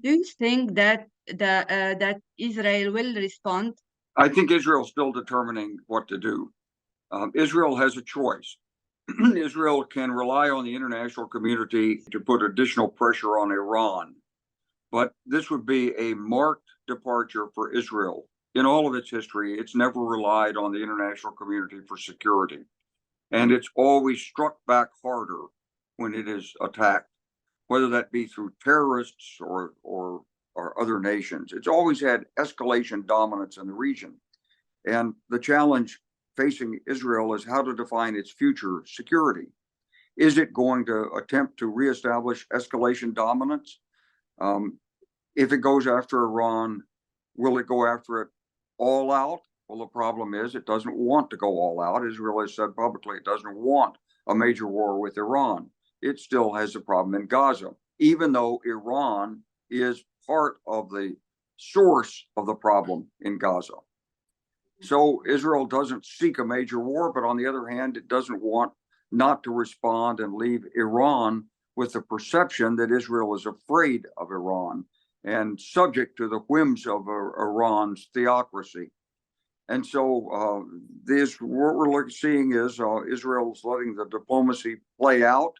Do you think that that Israel will respond? I think Israel's still determining what to do. Israel has a choice. Israel can rely on the international community to put additional pressure on Iran, but this would be a marked departure for Israel. In all of its history, it's never relied on the international community for security, and it's always struck back harder when it is attacked, whether that be through terrorists or other nations. It's always had escalation dominance in the region. And the challenge facing Israel is how to define its future security. Is it going to attempt to reestablish escalation dominance? If it goes after Iran, will it go after it all out? Well, the problem is it doesn't want to go all out. Israel has said publicly it doesn't want a major war with Iran. It still has a problem in Gaza, even though Iran is part of the source of the problem in Gaza. So Israel doesn't seek a major war, but on the other hand, it doesn't want not to respond and leave Iran with the perception that Israel is afraid of Iran and subject to the whims of Iran's theocracy. And so what we're seeing is Israel's letting the diplomacy play out.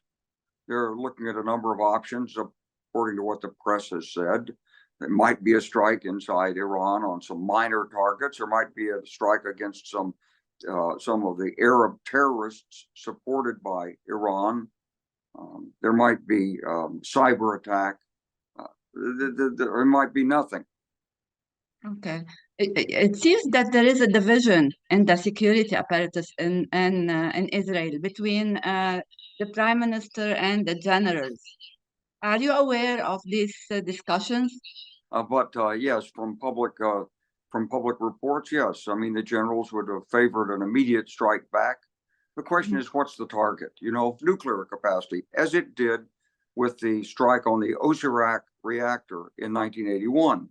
They're looking at a number of options, according to what the press has said. There might be a strike inside Iran on some minor targets. There might be a strike against some of the Arab terrorists supported by Iran. There might be cyber attack. There might be nothing. Okay. It seems that there is a division in the security apparatus in Israel between the prime minister and the generals. Are you aware of these discussions? But yes, from public reports, yes. I mean, the generals would have favored an immediate strike back. The question is, what's the target? You know, nuclear capacity, as it did with the strike on the Osirak reactor in 1981.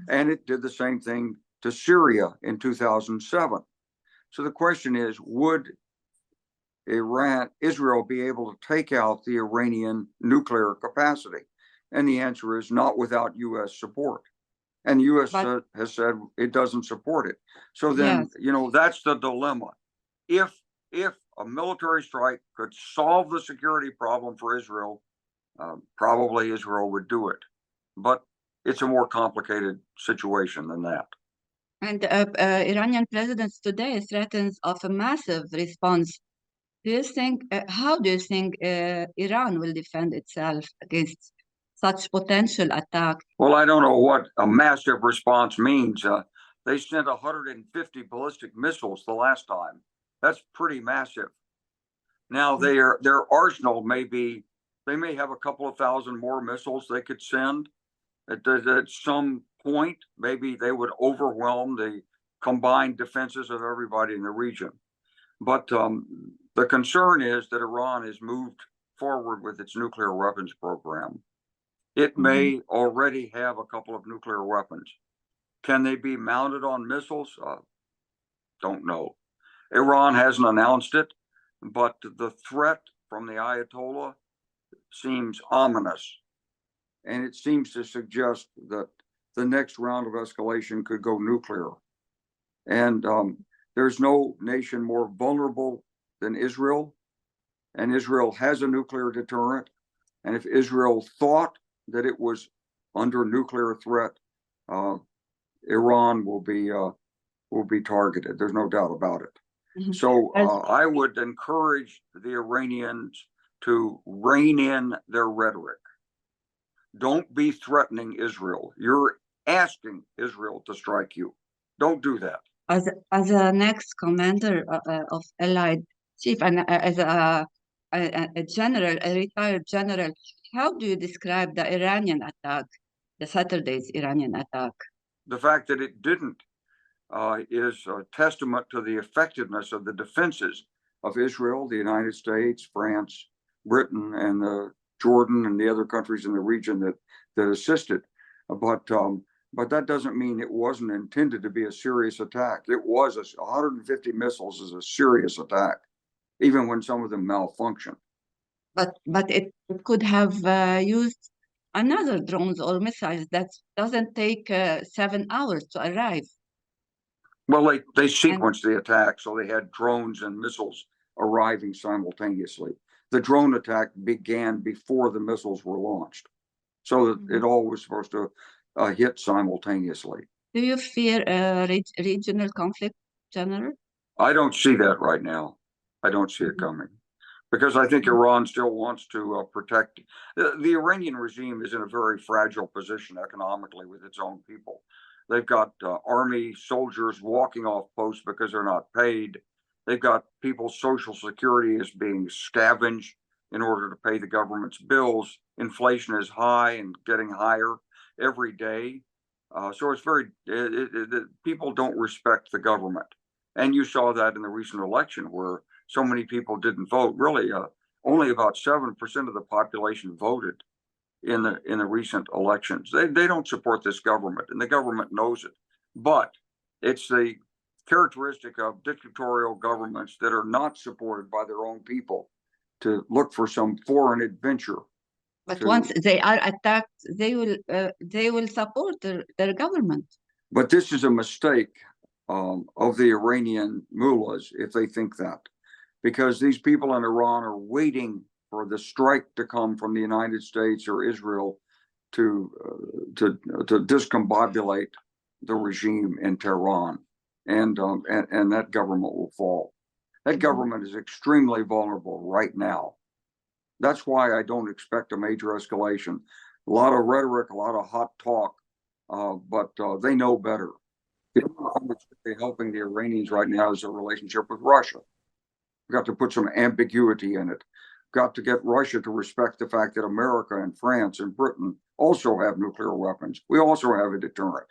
And it did the same thing to Syria in 2007. So the question is, would Israel be able to take out the Iranian nuclear capacity? And the answer is not without U.S. support. And the U.S. has said it doesn't support it. So then, yes, you know, that's the dilemma. If a military strike could solve the security problem for Israel, probably Israel would do it. But it's a more complicated situation than that. And Iranian president today threatens of a massive response. How do you think Iran will defend itself against such potential attack? Well, I don't know what a massive response means. They sent 150 ballistic missiles the last time. That's pretty massive. Now their arsenal they may have a couple of thousand more missiles they could send. At some point, maybe they would overwhelm the combined defenses of everybody in the region. But the concern is that Iran has moved forward with its nuclear weapons program. It may already have a couple of nuclear weapons. Can they be mounted on missiles? Don't know. Iran hasn't announced it, but the threat from the Ayatollah seems ominous. And it seems to suggest that the next round of escalation could go nuclear. And there's no nation more vulnerable than Israel. And Israel has a nuclear deterrent. And if Israel thought that it was under nuclear threat, Iran will be targeted. There's no doubt about it. So I would encourage the Iranians to rein in their rhetoric. Don't be threatening Israel. You're asking Israel to strike you. Don't do that. As a next commander of Allied Chief and as a general, a retired general, how do you describe the Iranian attack, the Saturday's Iranian attack? The fact that it didn't is a testament to the effectiveness of the defenses of Israel, the United States, France, Britain, and Jordan, and the other countries in the region that assisted. But that doesn't mean it wasn't intended to be a serious attack. It was 150 missiles is a serious attack, even when some of them malfunctioned. But it could have used another drones or missiles that doesn't take 7 hours to arrive. Well, they sequenced the attack, so they had drones and missiles arriving simultaneously. The drone attack began before the missiles were launched, so that it all was supposed to hit simultaneously. Do you fear a regional conflict, General? I don't see that right now. I don't see it coming, because I think Iran still wants to protect. The Iranian regime is in a very fragile position economically with its own people. They've got army soldiers walking off posts because they're not paid. They've got people's social security is being scavenged in order to pay the government's bills. Inflation is high and getting higher every day. So it's very, people don't respect the government. And you saw that in the recent election where so many people didn't vote. Really, only about 7% of the population voted in the recent elections. They don't support this government, and the government knows it. But it's the characteristic of dictatorial governments that are not supported by their own people to look for some foreign adventure. But once they are attacked, they will support their government. But this is a mistake of the Iranian mullahs if they think that, because these people in Iran are waiting for the strike to come from the United States or Israel to discombobulate the regime in Tehran, and that government will fall. That government is extremely vulnerable right now. That's why I don't expect a major escalation. A lot of rhetoric, a lot of hot talk, but they know better. The only thing that's really helping the Iranians right now is their relationship with Russia. We've got to put some ambiguity in it. Got to get Russia to respect the fact that America and France and Britain also have nuclear weapons. We also have a deterrent.